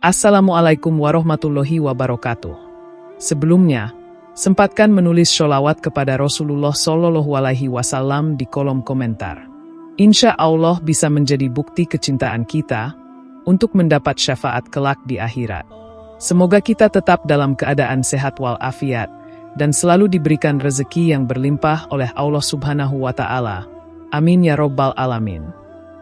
Assalamualaikum warahmatullahi wabarakatuh. Sebelumnya, sempatkan menulis sholawat kepada Rasulullah Shallallahu Alaihi Wasallam di kolom komentar. Insya Allah bisa menjadi bukti kecintaan kita untuk mendapat syafaat kelak di akhirat. Semoga kita tetap dalam keadaan sehat walafiat dan selalu diberikan rezeki yang berlimpah oleh Allah Subhanahu wa Ta'ala. Amin ya Rabbal Alamin.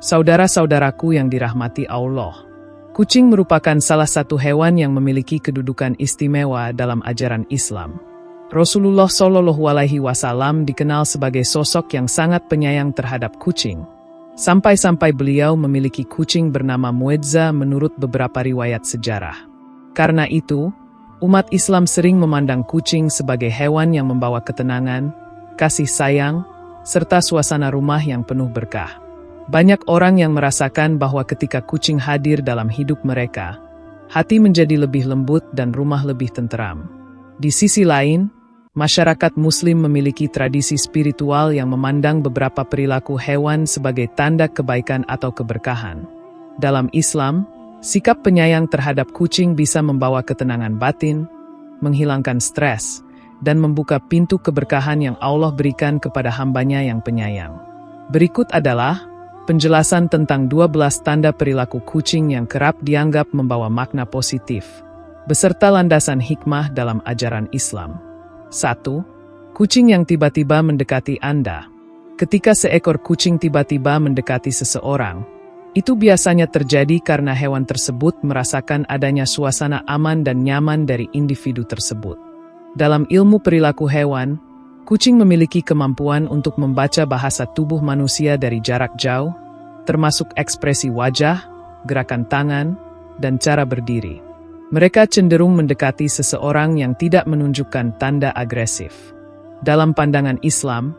Saudara-saudaraku yang dirahmati Allah, kucing merupakan salah satu hewan yang memiliki kedudukan istimewa dalam ajaran Islam. Rasulullah Shallallahu Alaihi Wasallam dikenal sebagai sosok yang sangat penyayang terhadap kucing. Sampai-sampai beliau memiliki kucing bernama Muedza menurut beberapa riwayat sejarah. Karena itu, umat Islam sering memandang kucing sebagai hewan yang membawa ketenangan, kasih sayang, serta suasana rumah yang penuh berkah. Banyak orang yang merasakan bahwa ketika kucing hadir dalam hidup mereka, hati menjadi lebih lembut dan rumah lebih tenteram. Di sisi lain, masyarakat Muslim memiliki tradisi spiritual yang memandang beberapa perilaku hewan sebagai tanda kebaikan atau keberkahan. Dalam Islam, sikap penyayang terhadap kucing bisa membawa ketenangan batin, menghilangkan stres, dan membuka pintu keberkahan yang Allah berikan kepada hamba-Nya yang penyayang. Berikut adalah penjelasan tentang 12 tanda perilaku kucing yang kerap dianggap membawa makna positif, beserta landasan hikmah dalam ajaran Islam. 1. Kucing yang tiba-tiba mendekati Anda. Ketika seekor kucing tiba-tiba mendekati seseorang, itu biasanya terjadi karena hewan tersebut merasakan adanya suasana aman dan nyaman dari individu tersebut. Dalam ilmu perilaku hewan, kucing memiliki kemampuan untuk membaca bahasa tubuh manusia dari jarak jauh, termasuk ekspresi wajah, gerakan tangan, dan cara berdiri. Mereka cenderung mendekati seseorang yang tidak menunjukkan tanda agresif. Dalam pandangan Islam,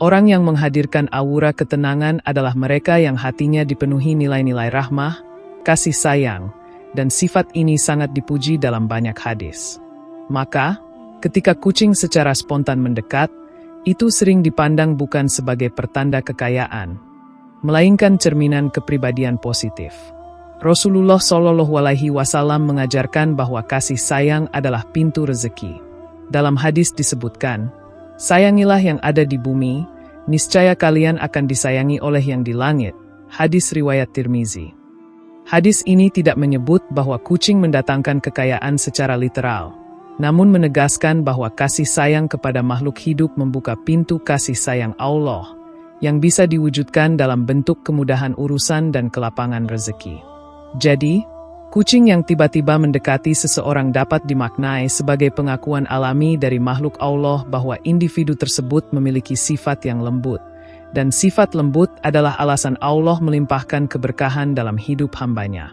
orang yang menghadirkan aura ketenangan adalah mereka yang hatinya dipenuhi nilai-nilai rahmah, kasih sayang, dan sifat ini sangat dipuji dalam banyak hadis. Maka, ketika kucing secara spontan mendekat, itu sering dipandang bukan sebagai pertanda kekayaan, melainkan cerminan kepribadian positif. Rasulullah Shallallahu Alaihi Wasallam mengajarkan bahwa kasih sayang adalah pintu rezeki. Dalam hadis disebutkan, "Sayangilah yang ada di bumi, niscaya kalian akan disayangi oleh yang di langit." Hadis riwayat Tirmizi. Hadis ini tidak menyebut bahwa kucing mendatangkan kekayaan secara literal, namun menegaskan bahwa kasih sayang kepada makhluk hidup membuka pintu kasih sayang Allah yang bisa diwujudkan dalam bentuk kemudahan urusan dan kelapangan rezeki. Jadi, kucing yang tiba-tiba mendekati seseorang dapat dimaknai sebagai pengakuan alami dari makhluk Allah bahwa individu tersebut memiliki sifat yang lembut, dan sifat lembut adalah alasan Allah melimpahkan keberkahan dalam hidup hamba-Nya.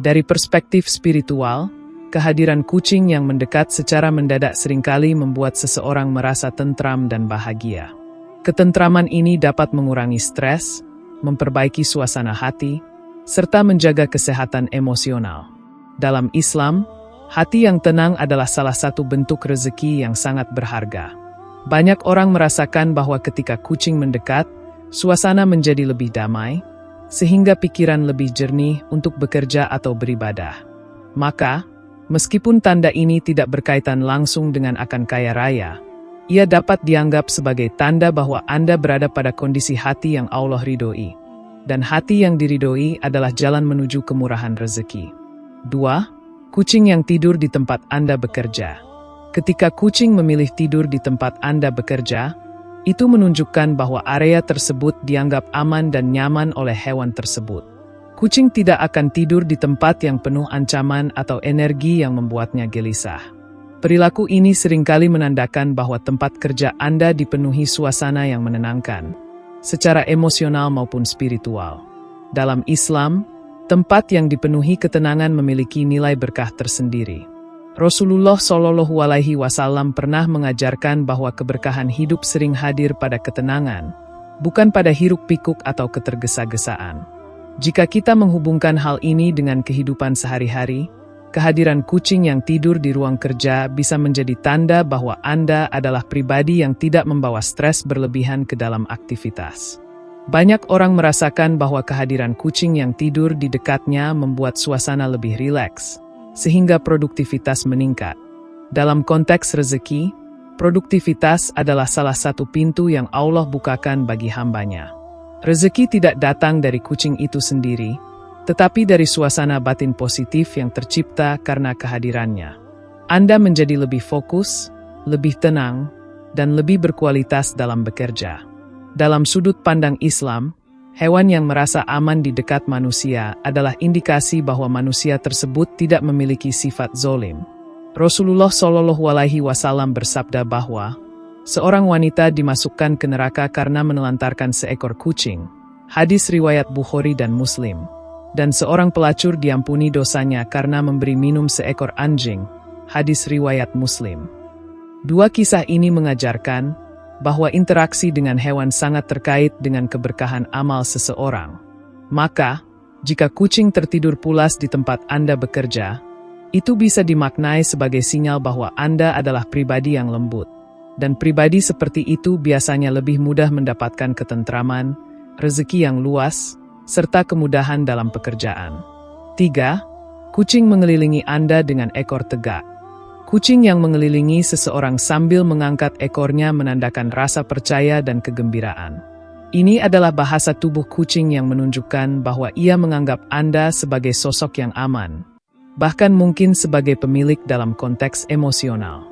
Dari perspektif spiritual, kehadiran kucing yang mendekat secara mendadak seringkali membuat seseorang merasa tentram dan bahagia. Ketentraman ini dapat mengurangi stres, memperbaiki suasana hati, serta menjaga kesehatan emosional. Dalam Islam, hati yang tenang adalah salah satu bentuk rezeki yang sangat berharga. Banyak orang merasakan bahwa ketika kucing mendekat, suasana menjadi lebih damai, sehingga pikiran lebih jernih untuk bekerja atau beribadah. Maka, meskipun tanda ini tidak berkaitan langsung dengan akan kaya raya, ia dapat dianggap sebagai tanda bahwa Anda berada pada kondisi hati yang Allah ridhoi. Dan hati yang diridhoi adalah jalan menuju kemurahan rezeki. 2. Kucing yang tidur di tempat Anda bekerja. Ketika kucing memilih tidur di tempat Anda bekerja, itu menunjukkan bahwa area tersebut dianggap aman dan nyaman oleh hewan tersebut. Kucing tidak akan tidur di tempat yang penuh ancaman atau energi yang membuatnya gelisah. Perilaku ini seringkali menandakan bahwa tempat kerja Anda dipenuhi suasana yang menenangkan, secara emosional maupun spiritual. Dalam Islam, tempat yang dipenuhi ketenangan memiliki nilai berkah tersendiri. Rasulullah Shallallahu Alaihi Wasallam pernah mengajarkan bahwa keberkahan hidup sering hadir pada ketenangan, bukan pada hiruk-pikuk atau ketergesa-gesaan. Jika kita menghubungkan hal ini dengan kehidupan sehari-hari, kehadiran kucing yang tidur di ruang kerja bisa menjadi tanda bahwa Anda adalah pribadi yang tidak membawa stres berlebihan ke dalam aktivitas. Banyak orang merasakan bahwa kehadiran kucing yang tidur di dekatnya membuat suasana lebih rileks, sehingga produktivitas meningkat. Dalam konteks rezeki, produktivitas adalah salah satu pintu yang Allah bukakan bagi hamba-Nya. Rezeki tidak datang dari kucing itu sendiri, tetapi dari suasana batin positif yang tercipta karena kehadirannya. Anda menjadi lebih fokus, lebih tenang, dan lebih berkualitas dalam bekerja. Dalam sudut pandang Islam, hewan yang merasa aman di dekat manusia adalah indikasi bahwa manusia tersebut tidak memiliki sifat zolim. Rasulullah SAW bersabda bahwa seorang wanita dimasukkan ke neraka karena menelantarkan seekor kucing. Hadis riwayat Bukhari dan Muslim. Dan seorang pelacur diampuni dosanya karena memberi minum seekor anjing. Hadis riwayat Muslim. Dua kisah ini mengajarkan bahwa interaksi dengan hewan sangat terkait dengan keberkahan amal seseorang. Maka, jika kucing tertidur pulas di tempat Anda bekerja, itu bisa dimaknai sebagai sinyal bahwa Anda adalah pribadi yang lembut. Dan pribadi seperti itu biasanya lebih mudah mendapatkan ketentraman, rezeki yang luas, serta kemudahan dalam pekerjaan. 3. Kucing mengelilingi Anda dengan ekor tegak. Kucing yang mengelilingi seseorang sambil mengangkat ekornya menandakan rasa percaya dan kegembiraan. Ini adalah bahasa tubuh kucing yang menunjukkan bahwa ia menganggap Anda sebagai sosok yang aman, bahkan mungkin sebagai pemilik dalam konteks emosional.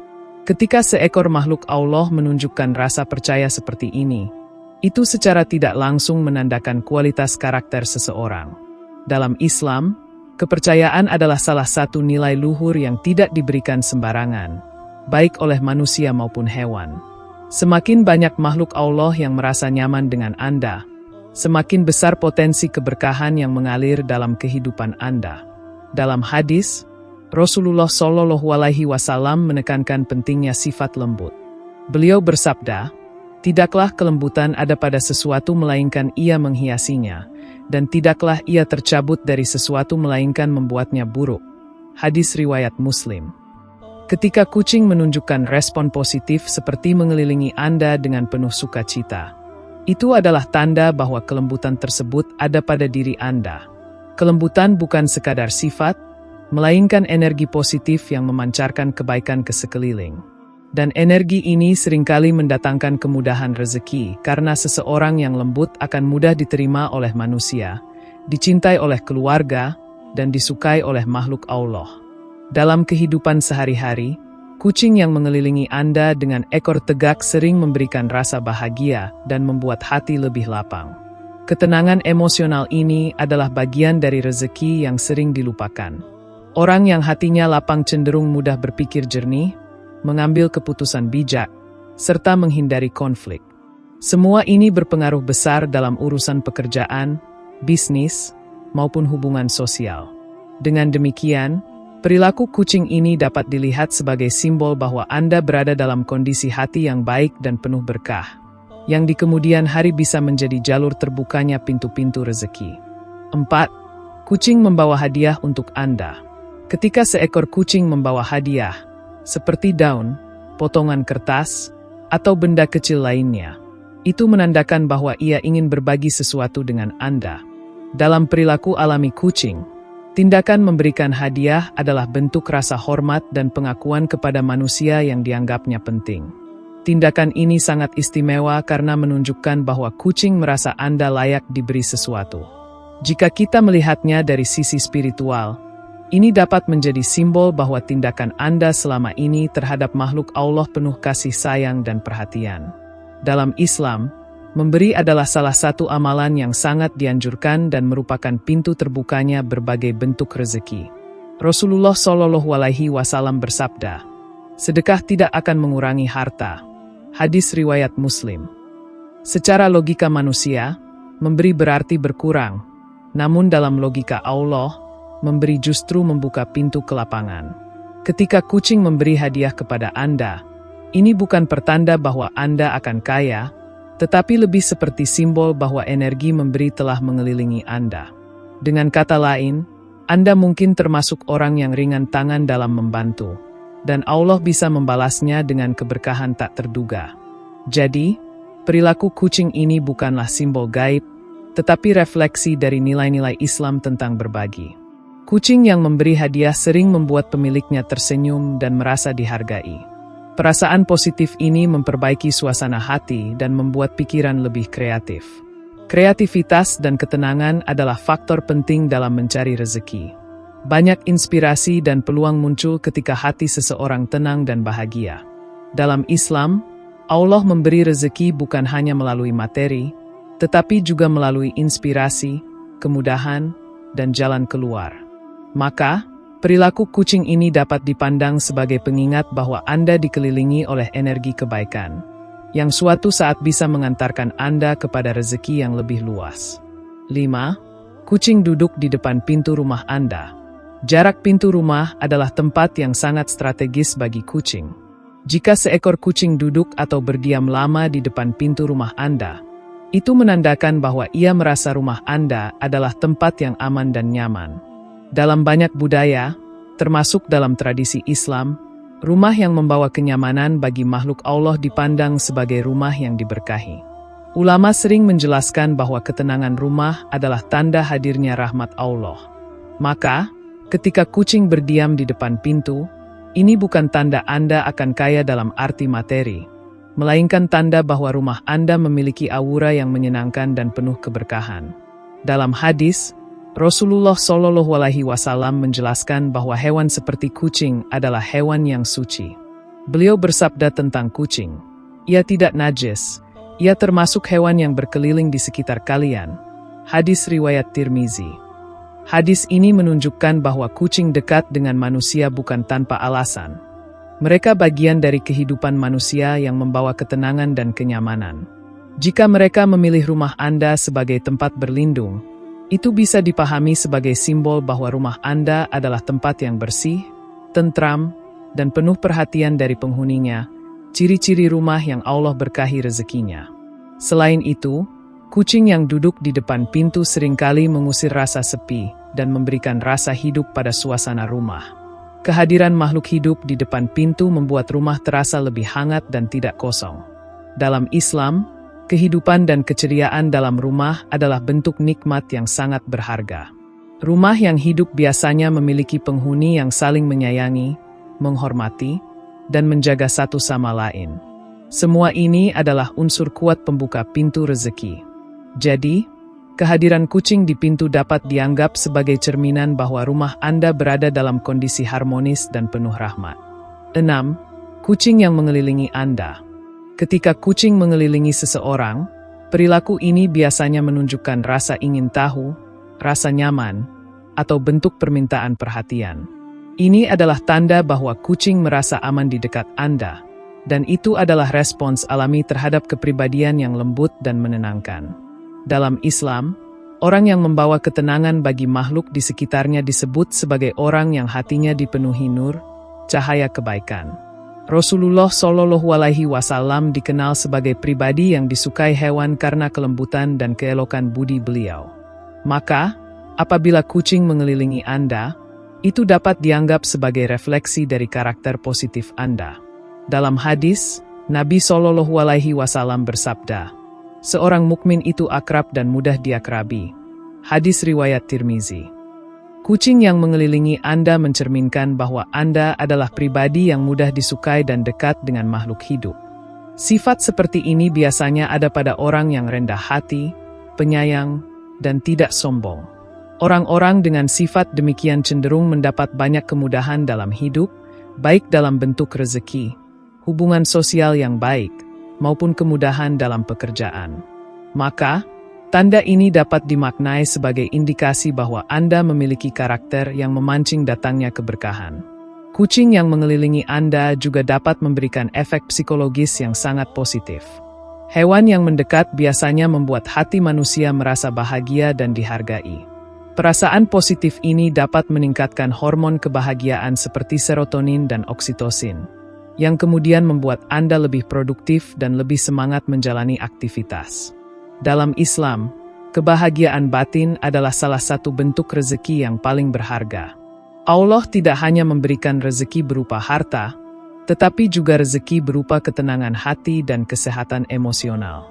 Ketika seekor makhluk Allah menunjukkan rasa percaya seperti ini, itu secara tidak langsung menandakan kualitas karakter seseorang. Dalam Islam, kepercayaan adalah salah satu nilai luhur yang tidak diberikan sembarangan, baik oleh manusia maupun hewan. Semakin banyak makhluk Allah yang merasa nyaman dengan Anda, semakin besar potensi keberkahan yang mengalir dalam kehidupan Anda. Dalam hadis, Rasulullah SAW menekankan pentingnya sifat lembut. Beliau bersabda, "Tidaklah kelembutan ada pada sesuatu melainkan ia menghiasinya, dan tidaklah ia tercabut dari sesuatu melainkan membuatnya buruk." Hadis riwayat Muslim. Ketika kucing menunjukkan respon positif seperti mengelilingi Anda dengan penuh sukacita, itu adalah tanda bahwa kelembutan tersebut ada pada diri Anda. Kelembutan bukan sekadar sifat, melainkan energi positif yang memancarkan kebaikan ke sekeliling. Dan energi ini seringkali mendatangkan kemudahan rezeki karena seseorang yang lembut akan mudah diterima oleh manusia, dicintai oleh keluarga, dan disukai oleh makhluk Allah. Dalam kehidupan sehari-hari, kucing yang mengelilingi Anda dengan ekor tegak sering memberikan rasa bahagia dan membuat hati lebih lapang. Ketenangan emosional ini adalah bagian dari rezeki yang sering dilupakan. Orang yang hatinya lapang cenderung mudah berpikir jernih, mengambil keputusan bijak, serta menghindari konflik. Semua ini berpengaruh besar dalam urusan pekerjaan, bisnis, maupun hubungan sosial. Dengan demikian, perilaku kucing ini dapat dilihat sebagai simbol bahwa Anda berada dalam kondisi hati yang baik dan penuh berkah, yang di kemudian hari bisa menjadi jalur terbukanya pintu-pintu rezeki. 4. Kucing membawa hadiah untuk Anda. Ketika seekor kucing membawa hadiah, seperti daun, potongan kertas, atau benda kecil lainnya, itu menandakan bahwa ia ingin berbagi sesuatu dengan Anda. Dalam perilaku alami kucing, tindakan memberikan hadiah adalah bentuk rasa hormat dan pengakuan kepada manusia yang dianggapnya penting. Tindakan ini sangat istimewa karena menunjukkan bahwa kucing merasa Anda layak diberi sesuatu. Jika kita melihatnya dari sisi spiritual, ini dapat menjadi simbol bahwa tindakan Anda selama ini terhadap makhluk Allah penuh kasih sayang dan perhatian. Dalam Islam, memberi adalah salah satu amalan yang sangat dianjurkan dan merupakan pintu terbukanya berbagai bentuk rezeki. Rasulullah SAW bersabda, "Sedekah tidak akan mengurangi harta." Hadis riwayat Muslim. Secara logika manusia, memberi berarti berkurang, namun dalam logika Allah, memberi justru membuka pintu kelapangan. Ketika kucing memberi hadiah kepada Anda, ini bukan pertanda bahwa Anda akan kaya, tetapi lebih seperti simbol bahwa energi memberi telah mengelilingi Anda. Dengan kata lain, Anda mungkin termasuk orang yang ringan tangan dalam membantu, dan Allah bisa membalasnya dengan keberkahan tak terduga. Jadi, perilaku kucing ini bukanlah simbol gaib, tetapi refleksi dari nilai-nilai Islam tentang berbagi. Kucing yang memberi hadiah sering membuat pemiliknya tersenyum dan merasa dihargai. Perasaan positif ini memperbaiki suasana hati dan membuat pikiran lebih kreatif. Kreativitas dan ketenangan adalah faktor penting dalam mencari rezeki. Banyak inspirasi dan peluang muncul ketika hati seseorang tenang dan bahagia. Dalam Islam, Allah memberi rezeki bukan hanya melalui materi, tetapi juga melalui inspirasi, kemudahan, dan jalan keluar. Maka, perilaku kucing ini dapat dipandang sebagai pengingat bahwa Anda dikelilingi oleh energi kebaikan, yang suatu saat bisa mengantarkan Anda kepada rezeki yang lebih luas. 5. Kucing duduk di depan pintu rumah Anda. Jarak pintu rumah adalah tempat yang sangat strategis bagi kucing. Jika seekor kucing duduk atau berdiam lama di depan pintu rumah Anda, itu menandakan bahwa ia merasa rumah Anda adalah tempat yang aman dan nyaman. Dalam banyak budaya, termasuk dalam tradisi Islam, rumah yang membawa kenyamanan bagi makhluk Allah dipandang sebagai rumah yang diberkahi. Ulama sering menjelaskan bahwa ketenangan rumah adalah tanda hadirnya rahmat Allah. Maka, ketika kucing berdiam di depan pintu, ini bukan tanda Anda akan kaya dalam arti materi, melainkan tanda bahwa rumah Anda memiliki aura yang menyenangkan dan penuh keberkahan. Dalam hadis, Rasulullah SAW menjelaskan bahwa hewan seperti kucing adalah hewan yang suci. Beliau bersabda tentang kucing, "Ia tidak najis, ia termasuk hewan yang berkeliling di sekitar kalian." Hadis riwayat Tirmizi. Hadis ini menunjukkan bahwa kucing dekat dengan manusia bukan tanpa alasan. Mereka bagian dari kehidupan manusia yang membawa ketenangan dan kenyamanan. Jika mereka memilih rumah Anda sebagai tempat berlindung, itu bisa dipahami sebagai simbol bahwa rumah Anda adalah tempat yang bersih, tentram, dan penuh perhatian dari penghuninya, ciri-ciri rumah yang Allah berkahi rezekinya. Selain itu, kucing yang duduk di depan pintu seringkali mengusir rasa sepi dan memberikan rasa hidup pada suasana rumah. Kehadiran makhluk hidup di depan pintu membuat rumah terasa lebih hangat dan tidak kosong. Dalam Islam, kehidupan dan keceriaan dalam rumah adalah bentuk nikmat yang sangat berharga. Rumah yang hidup biasanya memiliki penghuni yang saling menyayangi, menghormati, dan menjaga satu sama lain. Semua ini adalah unsur kuat pembuka pintu rezeki. Jadi, kehadiran kucing di pintu dapat dianggap sebagai cerminan bahwa rumah Anda berada dalam kondisi harmonis dan penuh rahmat. 6. Kucing yang mengelilingi Anda. Ketika kucing mengelilingi seseorang, perilaku ini biasanya menunjukkan rasa ingin tahu, rasa nyaman, atau bentuk permintaan perhatian. Ini adalah tanda bahwa kucing merasa aman di dekat Anda, dan itu adalah respons alami terhadap kepribadian yang lembut dan menenangkan. Dalam Islam, orang yang membawa ketenangan bagi makhluk di sekitarnya disebut sebagai orang yang hatinya dipenuhi nur, cahaya kebaikan. Rasulullah SAW dikenal sebagai pribadi yang disukai hewan karena kelembutan dan keelokan budi beliau. Maka, apabila kucing mengelilingi Anda, itu dapat dianggap sebagai refleksi dari karakter positif Anda. Dalam hadis, Nabi SAW bersabda, "Seorang mukmin itu akrab dan mudah diakrabi." Hadis riwayat Tirmizi. Kucing yang mengelilingi Anda mencerminkan bahwa Anda adalah pribadi yang mudah disukai dan dekat dengan makhluk hidup. Sifat seperti ini biasanya ada pada orang yang rendah hati, penyayang, dan tidak sombong. Orang-orang dengan sifat demikian cenderung mendapat banyak kemudahan dalam hidup, baik dalam bentuk rezeki, hubungan sosial yang baik, maupun kemudahan dalam pekerjaan. Maka, tanda ini dapat dimaknai sebagai indikasi bahwa Anda memiliki karakter yang memancing datangnya keberkahan. Kucing yang mengelilingi Anda juga dapat memberikan efek psikologis yang sangat positif. Hewan yang mendekat biasanya membuat hati manusia merasa bahagia dan dihargai. Perasaan positif ini dapat meningkatkan hormon kebahagiaan seperti serotonin dan oksitosin, yang kemudian membuat Anda lebih produktif dan lebih semangat menjalani aktivitas. Dalam Islam, kebahagiaan batin adalah salah satu bentuk rezeki yang paling berharga. Allah tidak hanya memberikan rezeki berupa harta, tetapi juga rezeki berupa ketenangan hati dan kesehatan emosional.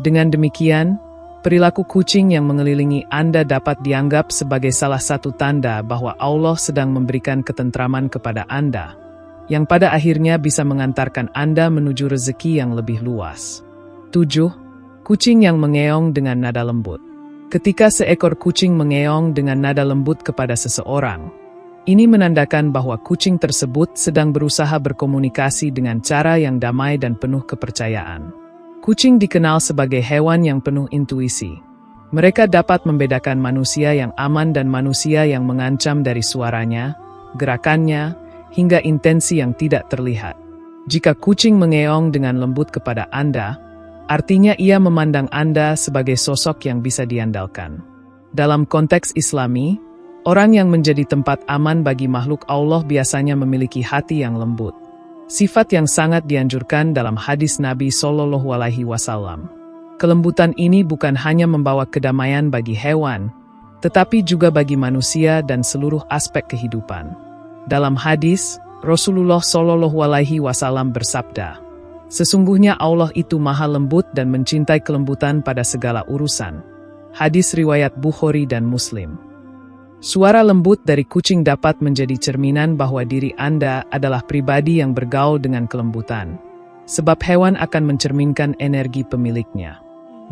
Dengan demikian, Perilaku kucing yang mengelilingi Anda dapat dianggap sebagai salah satu tanda bahwa Allah sedang memberikan ketentraman kepada Anda, yang pada akhirnya bisa mengantarkan Anda menuju rezeki yang lebih luas. 7. Kucing yang mengeong dengan nada lembut. Ketika seekor kucing mengeong dengan nada lembut kepada seseorang, ini menandakan bahwa kucing tersebut sedang berusaha berkomunikasi dengan cara yang damai dan penuh kepercayaan. Kucing dikenal sebagai hewan yang penuh intuisi. Mereka dapat membedakan manusia yang aman dan manusia yang mengancam dari suaranya, gerakannya, hingga intensi yang tidak terlihat. Jika kucing mengeong dengan lembut kepada Anda, artinya ia memandang Anda sebagai sosok yang bisa diandalkan. Dalam konteks Islami, orang yang menjadi tempat aman bagi makhluk Allah biasanya memiliki hati yang lembut. Sifat yang sangat dianjurkan dalam hadis Nabi SAW. Kelembutan ini bukan hanya membawa kedamaian bagi hewan, tetapi juga bagi manusia dan seluruh aspek kehidupan. Dalam hadis, Rasulullah SAW bersabda, "Sesungguhnya Allah itu maha lembut dan mencintai kelembutan pada segala urusan." Hadis riwayat Bukhari dan Muslim. Suara lembut dari kucing dapat menjadi cerminan bahwa diri Anda adalah pribadi yang bergaul dengan kelembutan, sebab hewan akan mencerminkan energi pemiliknya.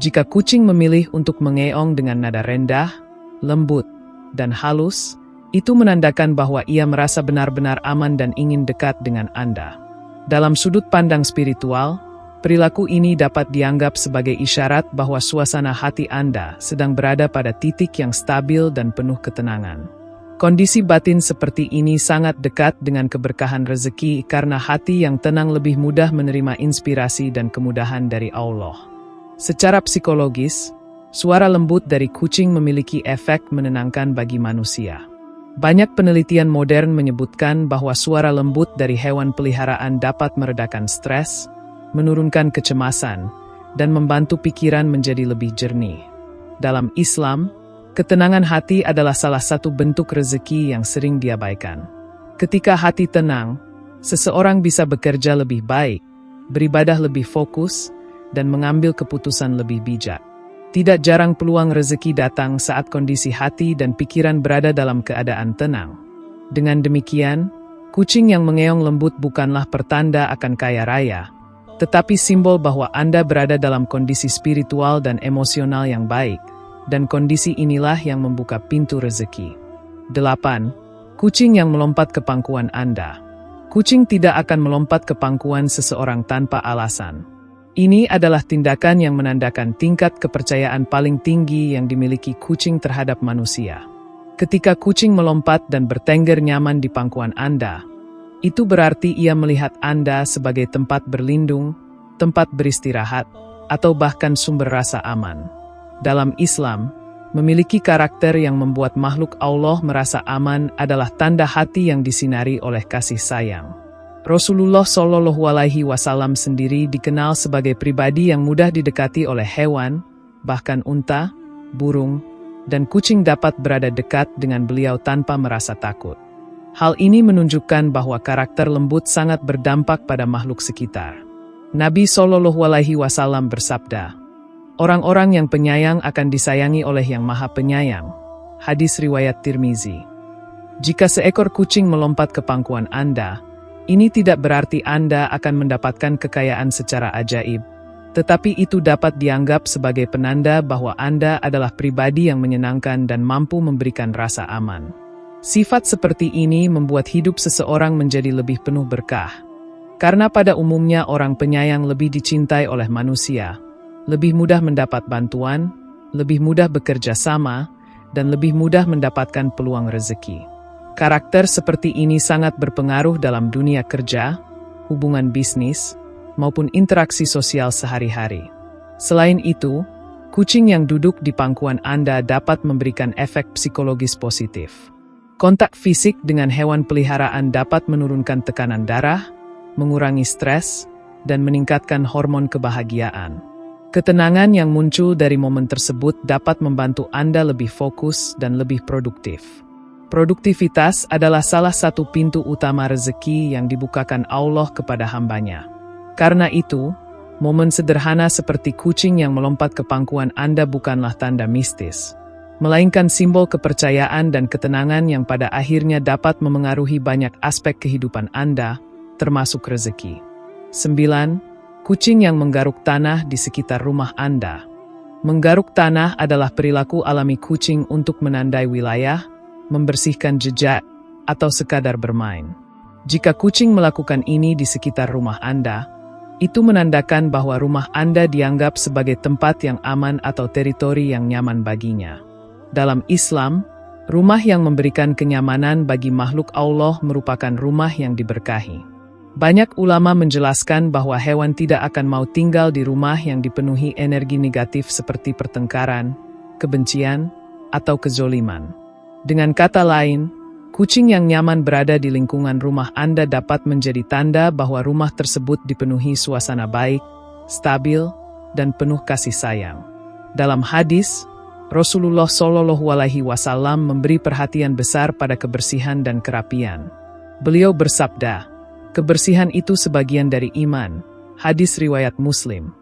Jika kucing memilih untuk mengeong dengan nada rendah, lembut, dan halus, itu menandakan bahwa ia merasa benar-benar aman dan ingin dekat dengan Anda. Dalam sudut pandang spiritual, perilaku ini dapat dianggap sebagai isyarat bahwa suasana hati Anda sedang berada pada titik yang stabil dan penuh ketenangan. Kondisi batin seperti ini sangat dekat dengan keberkahan rezeki karena hati yang tenang lebih mudah menerima inspirasi dan kemudahan dari Allah. Secara psikologis, suara lembut dari kucing memiliki efek menenangkan bagi manusia. Banyak penelitian modern menyebutkan bahwa suara lembut dari hewan peliharaan dapat meredakan stres, menurunkan kecemasan, dan membantu pikiran menjadi lebih jernih. Dalam Islam, ketenangan hati adalah salah satu bentuk rezeki yang sering diabaikan. Ketika hati tenang, seseorang bisa bekerja lebih baik, beribadah lebih fokus, dan mengambil keputusan lebih bijak. Tidak jarang peluang rezeki datang saat kondisi hati dan pikiran berada dalam keadaan tenang. Dengan demikian, kucing yang mengeong lembut bukanlah pertanda akan kaya raya, tetapi simbol bahwa Anda berada dalam kondisi spiritual dan emosional yang baik, dan kondisi inilah yang membuka pintu rezeki. 8. Kucing yang melompat ke pangkuan Anda. Kucing tidak akan melompat ke pangkuan seseorang tanpa alasan. Ini adalah tindakan yang menandakan tingkat kepercayaan paling tinggi yang dimiliki kucing terhadap manusia. Ketika kucing melompat dan bertengger nyaman di pangkuan Anda, itu berarti ia melihat Anda sebagai tempat berlindung, tempat beristirahat, atau bahkan sumber rasa aman. Dalam Islam, memiliki karakter yang membuat makhluk Allah merasa aman adalah tanda hati yang disinari oleh kasih sayang. Rasulullah SAW sendiri dikenal sebagai pribadi yang mudah didekati oleh hewan, bahkan unta, burung, dan kucing dapat berada dekat dengan beliau tanpa merasa takut. Hal ini menunjukkan bahwa karakter lembut sangat berdampak pada makhluk sekitar. Nabi SAW bersabda, "Orang-orang yang penyayang akan disayangi oleh Yang Maha Penyayang." Hadis riwayat Tirmizi. Jika seekor kucing melompat ke pangkuan Anda, ini tidak berarti Anda akan mendapatkan kekayaan secara ajaib, tetapi itu dapat dianggap sebagai penanda bahwa Anda adalah pribadi yang menyenangkan dan mampu memberikan rasa aman. Sifat seperti ini membuat hidup seseorang menjadi lebih penuh berkah. Karena pada umumnya orang penyayang lebih dicintai oleh manusia, lebih mudah mendapat bantuan, lebih mudah bekerja sama, dan lebih mudah mendapatkan peluang rezeki. Karakter seperti ini sangat berpengaruh dalam dunia kerja, hubungan bisnis, maupun interaksi sosial sehari-hari. Selain itu, kucing yang duduk di pangkuan Anda dapat memberikan efek psikologis positif. Kontak fisik dengan hewan peliharaan dapat menurunkan tekanan darah, mengurangi stres, dan meningkatkan hormon kebahagiaan. Ketenangan yang muncul dari momen tersebut dapat membantu Anda lebih fokus dan lebih produktif. Produktivitas adalah salah satu pintu utama rezeki yang dibukakan Allah kepada hamba-Nya. Karena itu, Momen sederhana seperti kucing yang melompat ke pangkuan Anda bukanlah tanda mistis, melainkan simbol kepercayaan dan ketenangan yang pada akhirnya dapat memengaruhi banyak aspek kehidupan Anda, termasuk rezeki. 9. Kucing yang menggaruk tanah di sekitar rumah Anda. Menggaruk tanah adalah perilaku alami kucing untuk menandai wilayah, membersihkan jejak, atau sekadar bermain. Jika kucing melakukan ini di sekitar rumah Anda, itu menandakan bahwa rumah Anda dianggap sebagai tempat yang aman atau teritori yang nyaman baginya. Dalam Islam, rumah yang memberikan kenyamanan bagi makhluk Allah merupakan rumah yang diberkahi. Banyak ulama menjelaskan bahwa hewan tidak akan mau tinggal di rumah yang dipenuhi energi negatif seperti pertengkaran, kebencian, atau kezoliman. Dengan kata lain, kucing yang nyaman berada di lingkungan rumah Anda dapat menjadi tanda bahwa rumah tersebut dipenuhi suasana baik, stabil, dan penuh kasih sayang. Dalam hadis, Rasulullah SAW memberi perhatian besar pada kebersihan dan kerapian. Beliau bersabda, "Kebersihan itu sebagian dari iman." Hadis riwayat Muslim.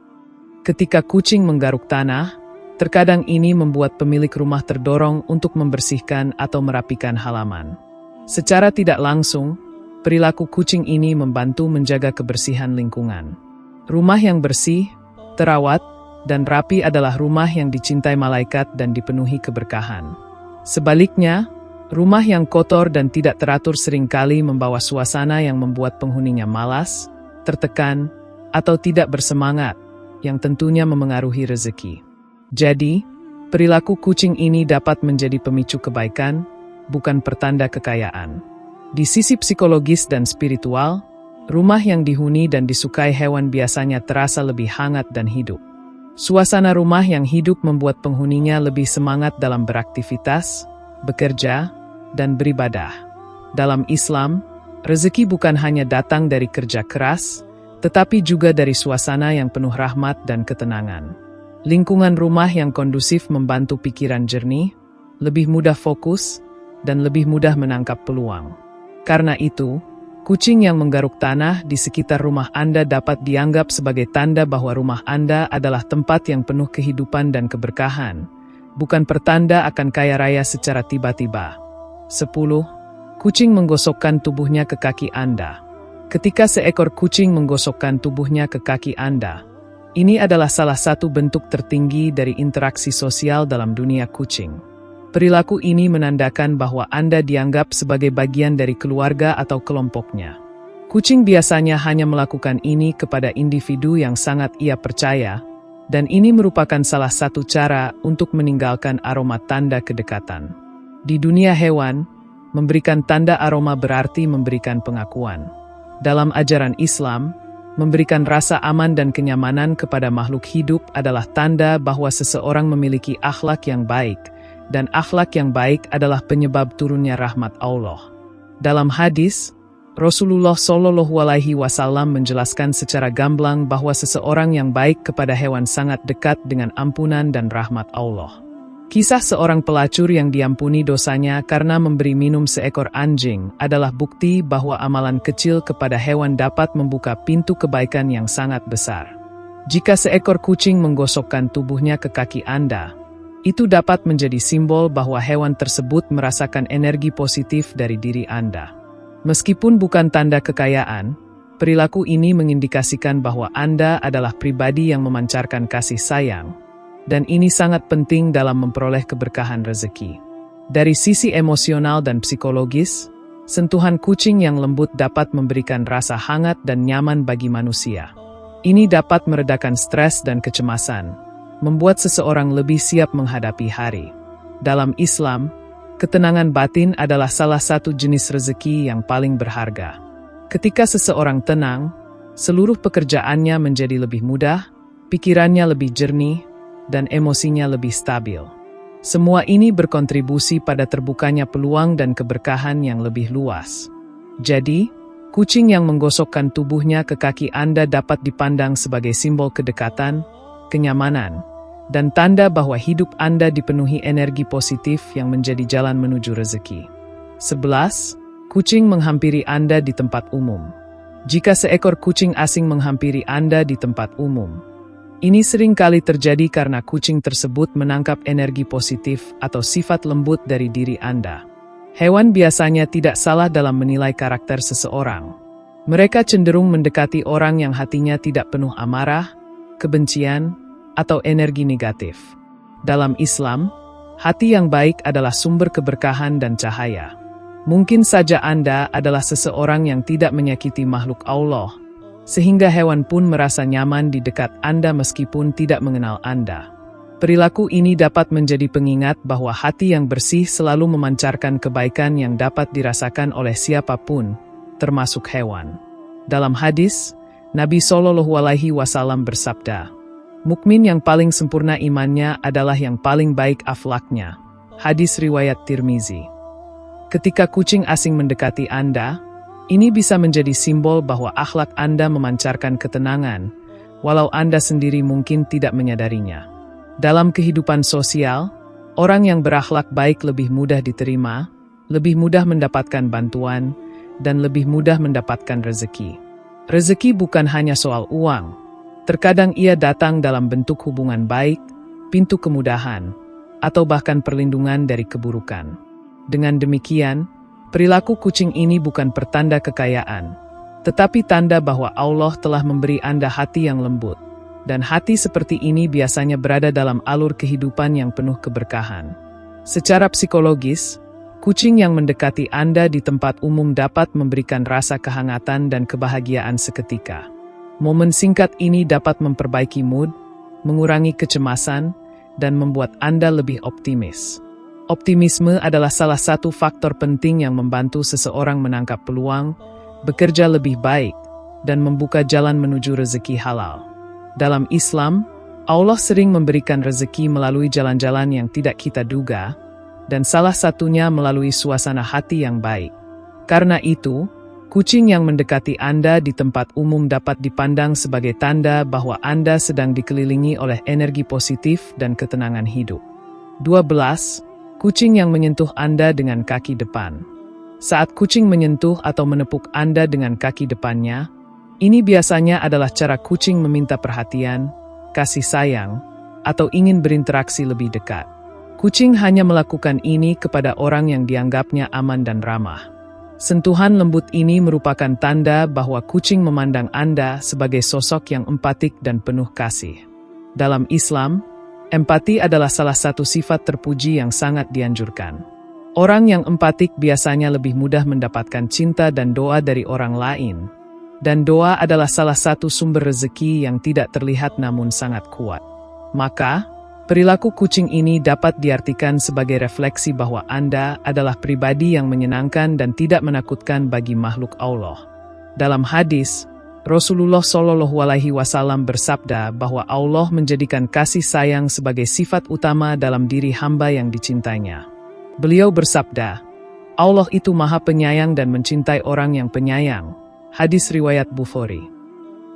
Ketika kucing menggaruk tanah, terkadang ini membuat pemilik rumah terdorong untuk membersihkan atau merapikan halaman. Secara tidak langsung, perilaku kucing ini membantu menjaga kebersihan lingkungan. Rumah yang bersih, terawat, dan rapi adalah rumah yang dicintai malaikat dan dipenuhi keberkahan. Sebaliknya, rumah yang kotor dan tidak teratur seringkali membawa suasana yang membuat penghuninya malas, tertekan, atau tidak bersemangat, yang tentunya memengaruhi rezeki. Jadi, perilaku kucing ini dapat menjadi pemicu kebaikan, bukan pertanda kekayaan. Di sisi psikologis dan spiritual, rumah yang dihuni dan disukai hewan biasanya terasa lebih hangat dan hidup. Suasana rumah yang hidup membuat penghuninya lebih semangat dalam beraktivitas, bekerja, dan beribadah. Dalam Islam, rezeki bukan hanya datang dari kerja keras, tetapi juga dari suasana yang penuh rahmat dan ketenangan. Lingkungan rumah yang kondusif membantu pikiran jernih, lebih mudah fokus, dan lebih mudah menangkap peluang. Karena itu, kucing yang menggaruk tanah di sekitar rumah Anda dapat dianggap sebagai tanda bahwa rumah Anda adalah tempat yang penuh kehidupan dan keberkahan, bukan pertanda akan kaya raya secara tiba-tiba. 10. Kucing menggosokkan tubuhnya ke kaki Anda. Ketika seekor kucing menggosokkan tubuhnya ke kaki Anda, ini adalah salah satu bentuk tertinggi dari interaksi sosial dalam dunia kucing. Perilaku ini menandakan bahwa Anda dianggap sebagai bagian dari keluarga atau kelompoknya. Kucing biasanya hanya melakukan ini kepada individu yang sangat ia percaya, dan ini merupakan salah satu cara untuk meninggalkan aroma tanda kedekatan. Di dunia hewan, memberikan tanda aroma berarti memberikan pengakuan. Dalam ajaran Islam, memberikan rasa aman dan kenyamanan kepada makhluk hidup adalah tanda bahwa seseorang memiliki akhlak yang baik, dan akhlak yang baik adalah penyebab turunnya rahmat Allah. Dalam hadis, Rasulullah SAW menjelaskan secara gamblang bahwa seseorang yang baik kepada hewan sangat dekat dengan ampunan dan rahmat Allah. Kisah seorang pelacur yang diampuni dosanya karena memberi minum seekor anjing adalah bukti bahwa amalan kecil kepada hewan dapat membuka pintu kebaikan yang sangat besar. Jika seekor kucing menggosokkan tubuhnya ke kaki Anda, itu dapat menjadi simbol bahwa hewan tersebut merasakan energi positif dari diri Anda. Meskipun bukan tanda kekayaan, perilaku ini mengindikasikan bahwa Anda adalah pribadi yang memancarkan kasih sayang, dan ini sangat penting dalam memperoleh keberkahan rezeki. Dari sisi emosional dan psikologis, sentuhan kucing yang lembut dapat memberikan rasa hangat dan nyaman bagi manusia. Ini dapat meredakan stres dan kecemasan, membuat seseorang lebih siap menghadapi hari. Dalam Islam, ketenangan batin adalah salah satu jenis rezeki yang paling berharga. Ketika seseorang tenang, seluruh pekerjaannya menjadi lebih mudah, pikirannya lebih jernih, dan emosinya lebih stabil. Semua ini berkontribusi pada terbukanya peluang dan keberkahan yang lebih luas. Jadi, kucing yang menggosokkan tubuhnya ke kaki Anda dapat dipandang sebagai simbol kedekatan, kenyamanan, dan tanda bahwa hidup Anda dipenuhi energi positif yang menjadi jalan menuju rezeki. 11. Kucing menghampiri Anda di tempat umum. Jika seekor kucing asing menghampiri Anda di tempat umum, ini sering kali terjadi karena kucing tersebut menangkap energi positif atau sifat lembut dari diri Anda. Hewan biasanya tidak salah dalam menilai karakter seseorang. Mereka cenderung mendekati orang yang hatinya tidak penuh amarah, kebencian, atau energi negatif. Dalam Islam, hati yang baik adalah sumber keberkahan dan cahaya. Mungkin saja Anda adalah seseorang yang tidak menyakiti makhluk Allah, sehingga hewan pun merasa nyaman di dekat Anda meskipun tidak mengenal Anda. Perilaku ini dapat menjadi pengingat bahwa hati yang bersih selalu memancarkan kebaikan yang dapat dirasakan oleh siapapun, termasuk hewan. Dalam hadis, Nabi SAW bersabda, "Mukmin yang paling sempurna imannya adalah yang paling baik akhlaknya." Hadis riwayat Tirmizi. Ketika kucing asing mendekati Anda, ini bisa menjadi simbol bahwa akhlak Anda memancarkan ketenangan, walau Anda sendiri mungkin tidak menyadarinya. Dalam kehidupan sosial, orang yang berakhlak baik lebih mudah diterima, lebih mudah mendapatkan bantuan, dan lebih mudah mendapatkan rezeki. Rezeki bukan hanya soal uang. Terkadang ia datang dalam bentuk hubungan baik, pintu kemudahan, atau bahkan perlindungan dari keburukan. Dengan demikian, perilaku kucing ini bukan pertanda kekayaan, tetapi tanda bahwa Allah telah memberi Anda hati yang lembut. Dan hati seperti ini biasanya berada dalam alur kehidupan yang penuh keberkahan. Secara psikologis, kucing yang mendekati Anda di tempat umum dapat memberikan rasa kehangatan dan kebahagiaan seketika. Momen singkat ini dapat memperbaiki mood, mengurangi kecemasan, dan membuat Anda lebih optimis. Optimisme adalah salah satu faktor penting yang membantu seseorang menangkap peluang, bekerja lebih baik, dan membuka jalan menuju rezeki halal. Dalam Islam, Allah sering memberikan rezeki melalui jalan-jalan yang tidak kita duga, dan salah satunya melalui suasana hati yang baik. Karena itu, kucing yang mendekati Anda di tempat umum dapat dipandang sebagai tanda bahwa Anda sedang dikelilingi oleh energi positif dan ketenangan hidup. 12. Kucing yang menyentuh Anda dengan kaki depan. Saat kucing menyentuh atau menepuk Anda dengan kaki depannya, ini biasanya adalah cara kucing meminta perhatian, kasih sayang, atau ingin berinteraksi lebih dekat. Kucing hanya melakukan ini kepada orang yang dianggapnya aman dan ramah. Sentuhan lembut ini merupakan tanda bahwa kucing memandang Anda sebagai sosok yang empatik dan penuh kasih. Dalam Islam, empati adalah salah satu sifat terpuji yang sangat dianjurkan. Orang yang empatik biasanya lebih mudah mendapatkan cinta dan doa dari orang lain. Dan doa adalah salah satu sumber rezeki yang tidak terlihat namun sangat kuat. Maka, perilaku kucing ini dapat diartikan sebagai refleksi bahwa Anda adalah pribadi yang menyenangkan dan tidak menakutkan bagi makhluk Allah. Dalam hadis, Rasulullah SAW bersabda bahwa Allah menjadikan kasih sayang sebagai sifat utama dalam diri hamba yang dicintainya. Beliau bersabda, Allah itu maha penyayang dan mencintai orang yang penyayang. Hadis riwayat Bukhari.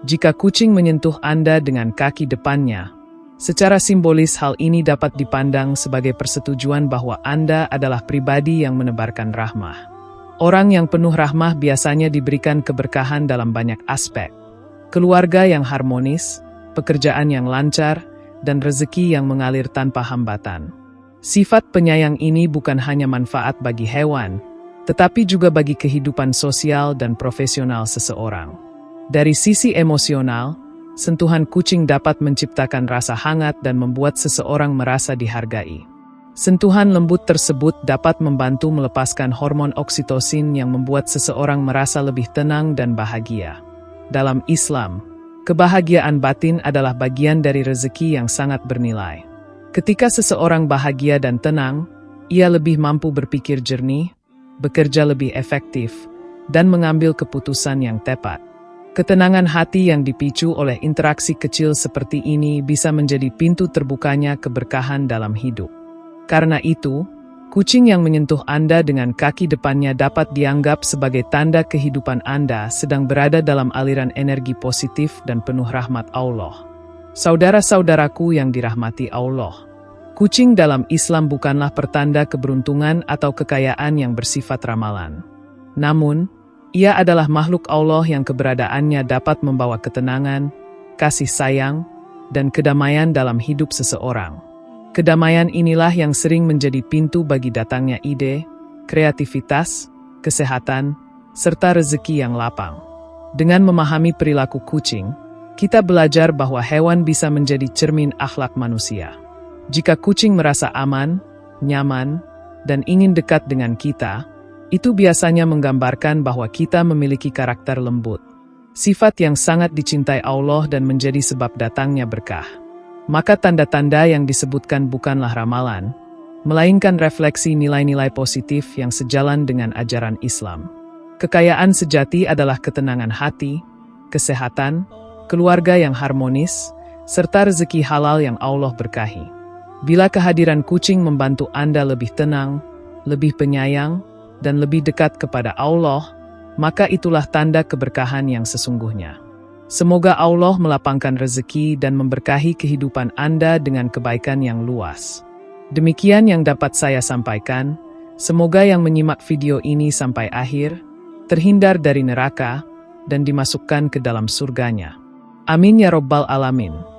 Jika kucing menyentuh Anda dengan kaki depannya, secara simbolis hal ini dapat dipandang sebagai persetujuan bahwa Anda adalah pribadi yang menebarkan rahmah. Orang yang penuh rahmah biasanya diberikan keberkahan dalam banyak aspek. Keluarga yang harmonis, pekerjaan yang lancar, dan rezeki yang mengalir tanpa hambatan. Sifat penyayang ini bukan hanya manfaat bagi hewan, tetapi juga bagi kehidupan sosial dan profesional seseorang. Dari sisi emosional, sentuhan kucing dapat menciptakan rasa hangat dan membuat seseorang merasa dihargai. Sentuhan lembut tersebut dapat membantu melepaskan hormon oksitosin yang membuat seseorang merasa lebih tenang dan bahagia. Dalam Islam, kebahagiaan batin adalah bagian dari rezeki yang sangat bernilai. Ketika seseorang bahagia dan tenang, ia lebih mampu berpikir jernih, bekerja lebih efektif, dan mengambil keputusan yang tepat. Ketenangan hati yang dipicu oleh interaksi kecil seperti ini bisa menjadi pintu terbukanya keberkahan dalam hidup. Karena itu, kucing yang menyentuh Anda dengan kaki depannya dapat dianggap sebagai tanda kehidupan Anda sedang berada dalam aliran energi positif dan penuh rahmat Allah. Saudara-saudaraku yang dirahmati Allah, kucing dalam Islam bukanlah pertanda keberuntungan atau kekayaan yang bersifat ramalan. Namun, Ia adalah makhluk Allah yang keberadaannya dapat membawa ketenangan, kasih sayang, dan kedamaian dalam hidup seseorang. Kedamaian inilah yang sering menjadi pintu bagi datangnya ide, kreativitas, kesehatan, serta rezeki yang lapang. Dengan memahami perilaku kucing, kita belajar bahwa hewan bisa menjadi cermin akhlak manusia. Jika kucing merasa aman, nyaman, dan ingin dekat dengan kita, itu biasanya menggambarkan bahwa kita memiliki karakter lembut, sifat yang sangat dicintai Allah dan menjadi sebab datangnya berkah. Maka tanda-tanda yang disebutkan bukanlah ramalan, melainkan refleksi nilai-nilai positif yang sejalan dengan ajaran Islam. Kekayaan sejati adalah ketenangan hati, kesehatan, keluarga yang harmonis, serta rezeki halal yang Allah berkahi. Bila kehadiran kucing membantu Anda lebih tenang, lebih penyayang, dan lebih dekat kepada Allah, maka itulah tanda keberkahan yang sesungguhnya. Semoga Allah melapangkan rezeki dan memberkahi kehidupan Anda dengan kebaikan yang luas. Demikian yang dapat saya sampaikan. Semoga yang menyimak video ini sampai akhir, terhindar dari neraka, dan dimasukkan ke dalam surganya. Amin ya Rabbal Alamin.